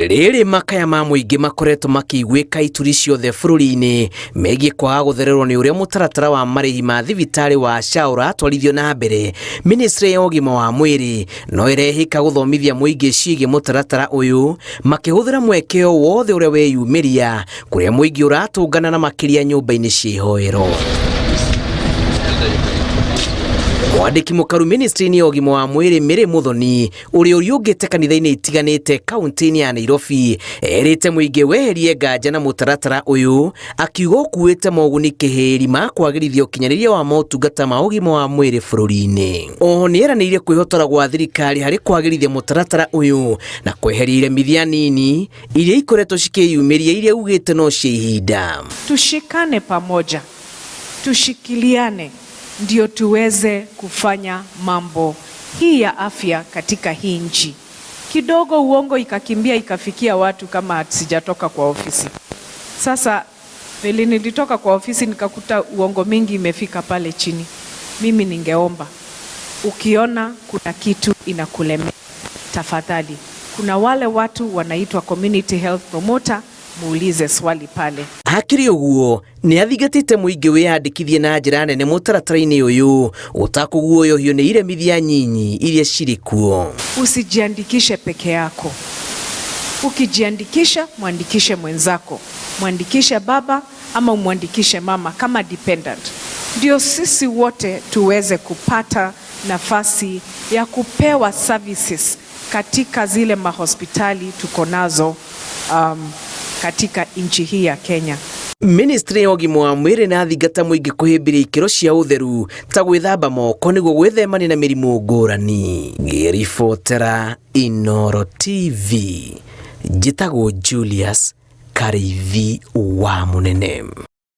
Rĩrĩ makaya ma mũingĩ makoretwo makĩiguĩka ituri ciothe bũrũri-inĩ megiĩ kwaga gũthererwo nĩ ũrĩa mũtaratara wa marĩhi ma thibitarĩ wa SHA ũratwarithio na mbere. Ministry ya ũgima wa mwĩrĩ no ĩrehĩka gũthomithia mũingĩ ciĩgiĩ mũtaratara ũyũ makĩhũthĩra mweke wothe ũrĩa weyumĩria kũrĩa mũingĩ ũratũngana na makĩria nyũmba-inĩ cia ihoero. Mwandĩki mũkaru ministry-inĩ ya ũgima wa mwĩrĩ Mary Muthoni ũrĩa ũriũngĩte kanitha-inĩ itiganĩte kaunti-inĩ ya Nairobi erĩte mũingĩ weherie nganja na mũtaratara ũyũ, akiuga ũkuĩte moguni kĩhĩri ma kwagĩrithia ũkinyanĩria wa motungata ma ũgima wa mwĩrĩ bũrũri-inĩ. Oho nĩeranĩire kwĩhotora gwa thirikari harĩ kwagĩrithia mũtaratara ũyũ na kweheria iremithia nini iria ikoretwo cikĩyumĩria iria ugĩte no cia ihinda. Tushikane pamoja, tushikiliane ndio tuweze kufanya mambo hii ya afya katika hii nchi. Kidogo uongo ikakimbia ikafikia watu kama sijatoka kwa ofisi. Sasa vile nilitoka kwa ofisi nikakuta uongo mingi imefika pale chini. Mimi ningeomba ukiona kuna kitu inakulemea, tafadhali, kuna wale watu wanaitwa community health promoter, muulize swali pale. Hakiri ũguo nĩ athingatĩte mũingĩ wĩyandĩkithie na njĩra nene mũtaratara-inĩ ũyũ ũtakũguoyohio nĩ iremithia nyinyi iria cirĩ kuo. Usijiandikishe peke yako. Ukijiandikisha, mwandikishe mwenzako, mwandikishe baba ama mwandikishe mama kama dependent. Ndio sisi wote tuweze kupata nafasi ya kupewa services katika zile mahospitali tuko nazo katika nchi hii ya Kenya. Ministry ya ũgima wa mwĩrĩ na thingata mũingĩ kũhĩmbĩria ikĩro cia ũtheru ta gwĩthamba moko nĩguo gwĩthemania na mĩrimũ ngũrani. Ngĩribotera Inooro TV, njĩtagwo Julius Karĩithi wa Mũnene.